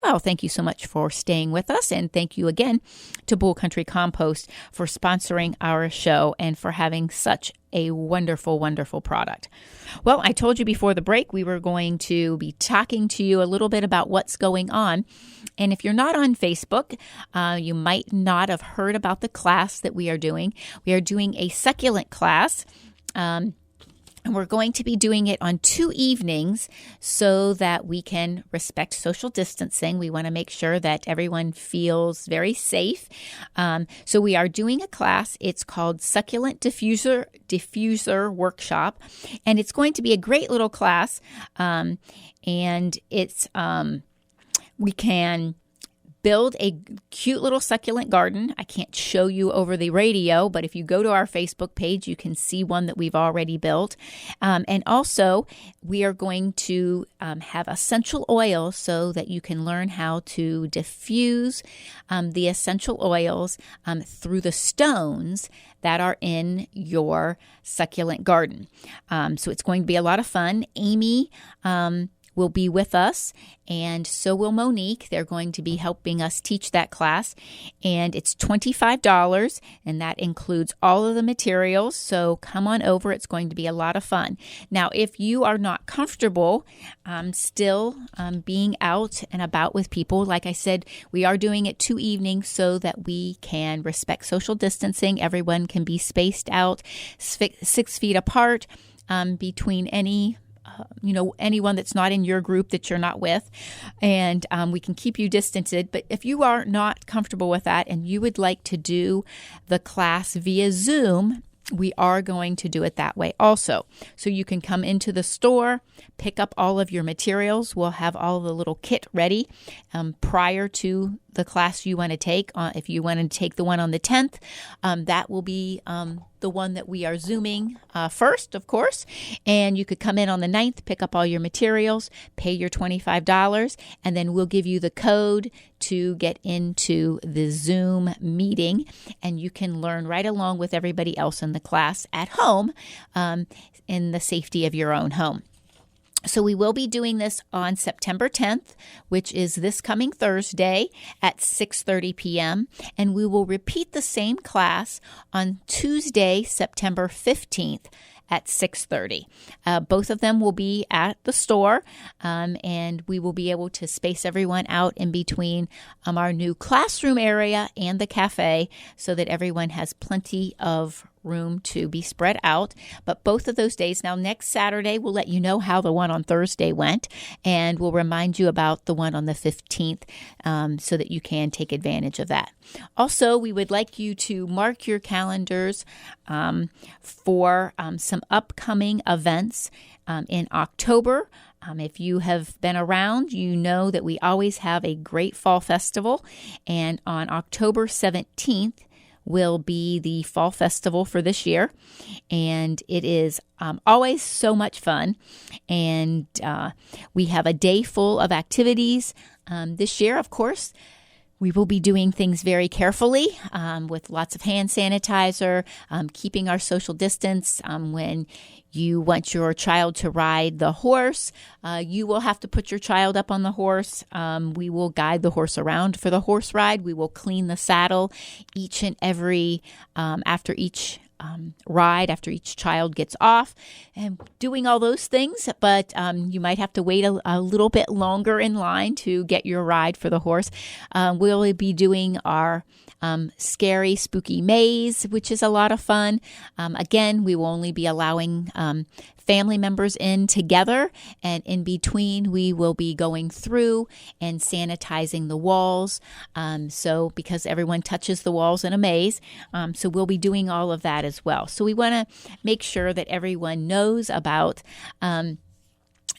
Well, thank you so much for staying with us, and thank you again to Bull Country Compost for sponsoring our show and for having such a wonderful, wonderful product. Well, I told you before the break we were going to be talking to you a little bit about what's going on. And if you're not on Facebook, you might not have heard about the class that we are doing. We are doing a succulent class. And we're going to be doing it on 2 evenings so that we can respect social distancing. We want to make sure that everyone feels very safe. So we are doing a class. It's called Succulent Diffuser Workshop. And it's going to be a great little class. And it's we can build a cute little succulent garden. I can't show you over the radio, but if you go to our Facebook page, you can see one that we've already built. And also, we are going to have essential oils so that you can learn how to diffuse the essential oils through the stones that are in your succulent garden. So it's going to be a lot of fun. Amy will be with us, and so will Monique. They're going to be helping us teach that class, and it's $25, and that includes all of the materials, so come on over. It's going to be a lot of fun. Now, if you are not comfortable still being out and about with people, like I said, we are doing it 2 evenings so that we can respect social distancing. Everyone can be spaced out 6 feet apart between anyone that's not in your group that you're not with, and we can keep you distanced. But if you are not comfortable with that and you would like to do the class via Zoom, we are going to do it that way also. So you can come into the store, pick up all of your materials. We'll have all the little kit ready prior to the class you want to take. If you want to take the one on the 10th, that will be the one that we are Zooming first, of course. And you could come in on the 9th, pick up all your materials, pay your $25, and then we'll give you the code to get into the Zoom meeting. And you can learn right along with everybody else in the class at home in the safety of your own home. So we will be doing this on September 10th, which is this coming Thursday at 6:30 p.m. And we will repeat the same class on Tuesday, September 15th at 6:30. Both of them will be at the store, and we will be able to space everyone out in between our new classroom area and the cafe so that everyone has plenty of room to be spread out. But both of those days, now next Saturday, we'll let you know how the one on Thursday went, and we'll remind you about the one on the 15th so that you can take advantage of that. Also, we would like you to mark your calendars for some upcoming events in October. If you have been around, you know that we always have a great fall festival, and on October 17th, will be the fall festival for this year, and it is always so much fun, and we have a day full of activities. This year, of course, we will be doing things very carefully with lots of hand sanitizer, keeping our social distance. When you want your child to ride the horse, you will have to put your child up on the horse. We will guide the horse around for the horse ride. We will clean the saddle each and every after each ride, after each child gets off, and doing all those things. But you might have to wait a little bit longer in line to get your ride for the horse. We'll be doing our scary, spooky maze, which is a lot of fun. Again, we will only be allowing family members in together, and in between we will be going through and sanitizing the walls. So because everyone touches the walls in a maze, so we'll be doing all of that as well. So we want to make sure that everyone knows about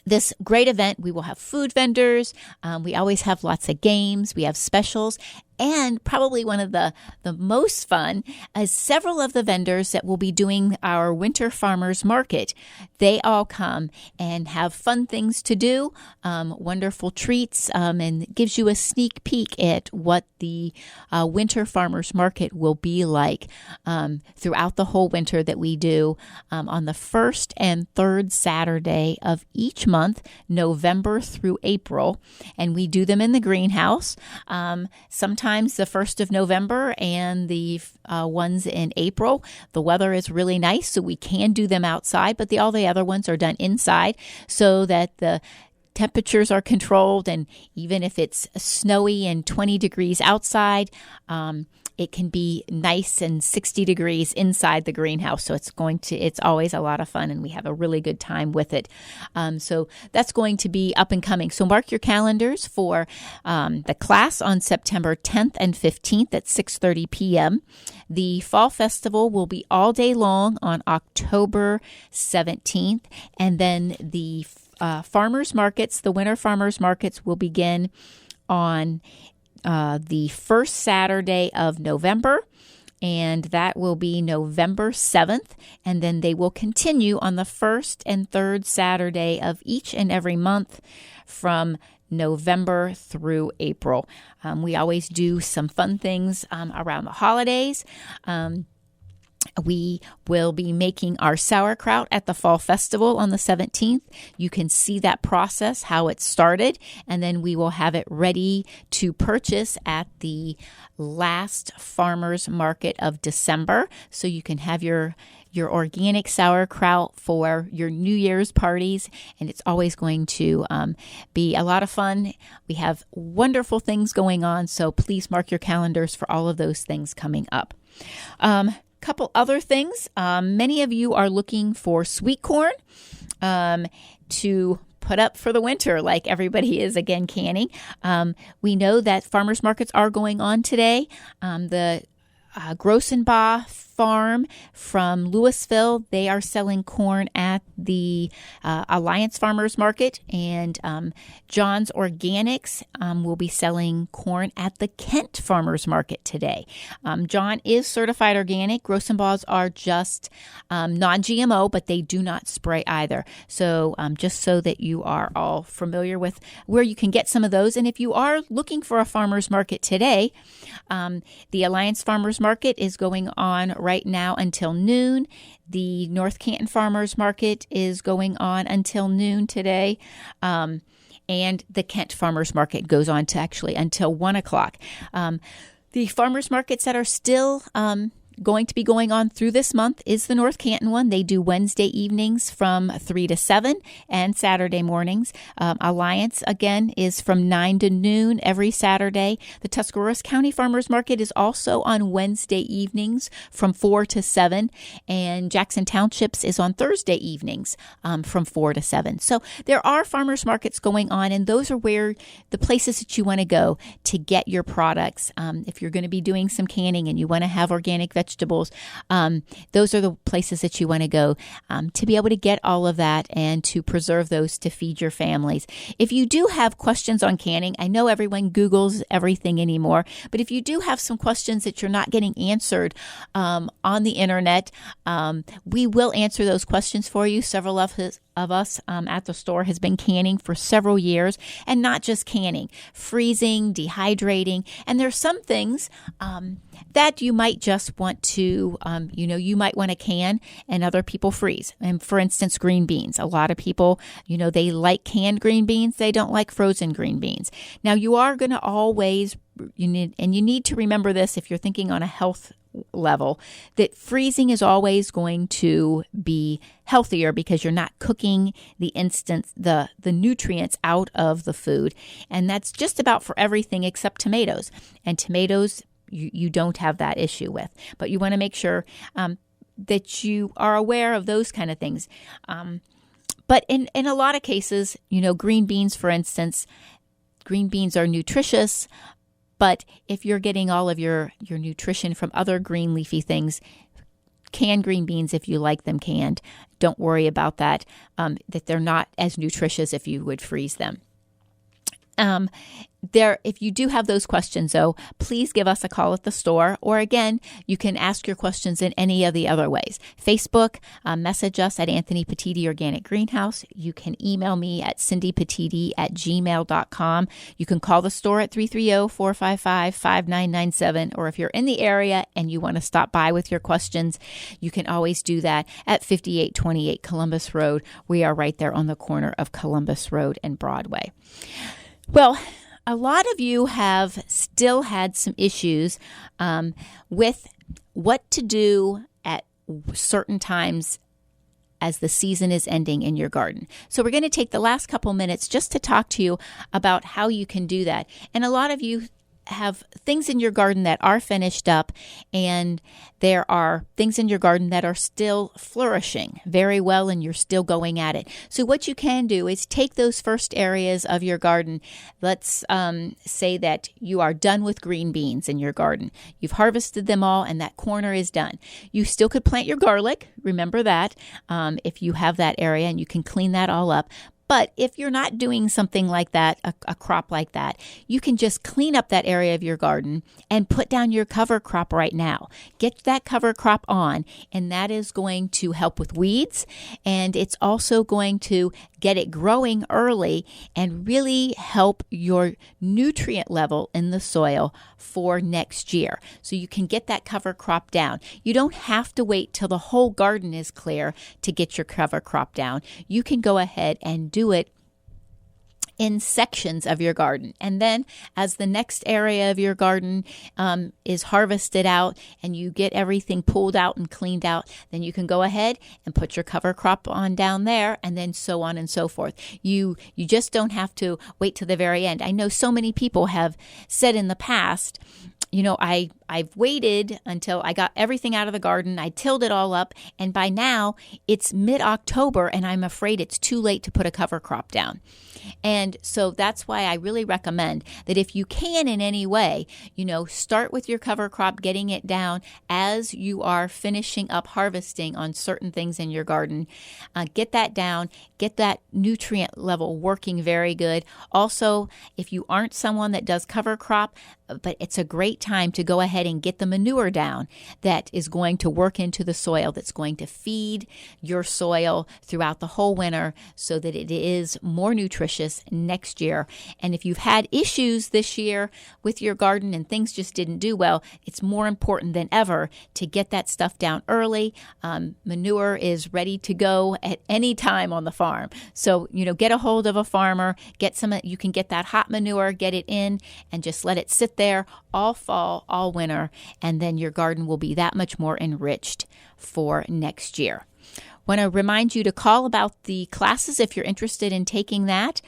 this great event. We will have food vendors. We always have lots of games. We have specials. And probably one of the most fun is several of the vendors that will be doing our Winter Farmers Market. They all come and have fun things to do, wonderful treats, and it gives you a sneak peek at what the Winter Farmers Market will be like throughout the whole winter that we do on the first and third Saturday of each month, November through April. And we do them in the greenhouse. Sometimes the 1st of November and the ones in April. The weather is really nice, so we can do them outside, but all the other ones are done inside so that the temperatures are controlled. And even if it's snowy and 20 degrees outside, it can be nice and 60 degrees inside the greenhouse. So it's always a lot of fun, and we have a really good time with it. So that's going to be up and coming. So mark your calendars for the class on September 10th and 15th at 6:30 p.m. The Fall Festival will be all day long on October 17th, and then the farmers markets, the winter farmers markets, will begin on the first Saturday of November, and that will be November 7th, and then they will continue on the first and third Saturday of each and every month from November through April. We always do some fun things around the holidays. We will be making our sauerkraut at the Fall Festival on the 17th. You can see that process, how it started, and then we will have it ready to purchase at the last farmers market of December. So you can have your organic sauerkraut for your New Year's parties, and it's always going to be a lot of fun. We have wonderful things going on, so please mark your calendars for all of those things coming up. Couple other things. Many of you are looking for sweet corn to put up for the winter, like everybody is again canning. We know that farmers markets are going on today. The Grossenbach farm from Louisville, they are selling corn at the Alliance Farmers Market, and John's Organics will be selling corn at the Kent Farmers Market today. John is certified organic. Grossenbachs are just non-GMO, but they do not spray either. So just so that you are all familiar with where you can get some of those. And if you are looking for a farmers market today, the Alliance Farmers Market is going on right now until noon. The North Canton Farmers Market is going on until noon today. And the Kent Farmers Market goes on to actually until 1 o'clock. The farmers markets that are still going to be going on through this month is the North Canton one. They do Wednesday evenings from 3 to 7 and Saturday mornings. Alliance, again, is from 9 to noon every Saturday. The Tuscarawas County Farmers Market is also on Wednesday evenings from 4 to 7. And Jackson Townships is on Thursday evenings from 4 to 7. So there are farmers markets going on, and those are where the places that you want to go to get your products. If you're going to be doing some canning and you want to have organic vegetables, those are the places that you want to go to be able to get all of that and to preserve those to feed your families. If you do have questions on canning, I know everyone Googles everything anymore, but if you do have some questions that you're not getting answered on the internet, we will answer those questions for you. Several of us at the store has been canning for several years, and not just canning, freezing, dehydrating, and there's some things that you might just want to, you might want to can and other people freeze. And for instance, green beans. A lot of people, they like canned green beans. They don't like frozen green beans. Now, you are going to always, you need to remember this if you're thinking on a health level, that freezing is always going to be healthier because you're not cooking the nutrients out of the food. And that's just about for everything except tomatoes. And tomatoes, you don't have that issue with. But you want to make sure that you are aware of those kind of things. But in a lot of cases, green beans, for instance, green beans are nutritious. But if you're getting all of your nutrition from other green leafy things, canned green beans, if you like them canned, don't worry about that, that they're not as nutritious if you would freeze them. If you do have those questions, though, please give us a call at the store. Or again, you can ask your questions in any of the other ways. Facebook, message us at Anthony Petitti Organic Greenhouse. You can email me at cindypetitti@gmail.com. You can call the store at 330-455-5997. Or if you're in the area and you want to stop by with your questions, you can always do that at 5828 Columbus Road. We are right there on the corner of Columbus Road and Broadway. Well, a lot of you have still had some issues with what to do at certain times as the season is ending in your garden. So we're going to take the last couple minutes just to talk to you about how you can do that. And a lot of you have things in your garden that are finished up, and there are things in your garden that are still flourishing very well, and you're still going at it. So what you can do is take those first areas of your garden. Let's say that you are done with green beans in your garden. You've harvested them all, and that corner is done. You still could plant your garlic. Remember that if you have that area, and you can clean that all up. But if you're not doing something like that, a crop like that, you can just clean up that area of your garden and put down your cover crop right now. Get that cover crop on, and that is going to help with weeds, and it's also going to get it growing early and really help your nutrient level in the soil for next year. So you can get that cover crop down. You don't have to wait till the whole garden is clear to get your cover crop down. You can go ahead and do it in sections of your garden. And then as the next area of your garden is harvested out and you get everything pulled out and cleaned out, then you can go ahead and put your cover crop on down there, and then so on and so forth. You just don't have to wait to the very end. I know so many people have said in the past, you know, I've waited until I got everything out of the garden. I tilled it all up, and by now it's mid-October, and I'm afraid it's too late to put a cover crop down. And so that's why I really recommend that if you can in any way, you know, start with your cover crop, getting it down as you are finishing up harvesting on certain things in your garden. Get that down, get that nutrient level working very good. Also, if you aren't someone that does cover crop, but it's a great time to go ahead and get the manure down that is going to work into the soil, that's going to feed your soil throughout the whole winter so that it is more nutritious next year. And if you've had issues this year with your garden and things just didn't do well, it's more important than ever to get that stuff down early. Manure is ready to go at any time on the farm. So, you know, get a hold of a farmer, you can get that hot manure, get it in, and just let it sit there all fall, all winter, and then your garden will be that much more enriched for next year. Want to remind you to call about the classes if you're interested in taking that.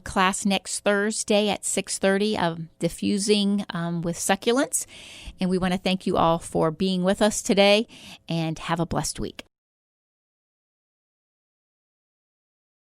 Class next Thursday at 6:30 of diffusing with succulents. And we want to thank you all for being with us today, and have a blessed week.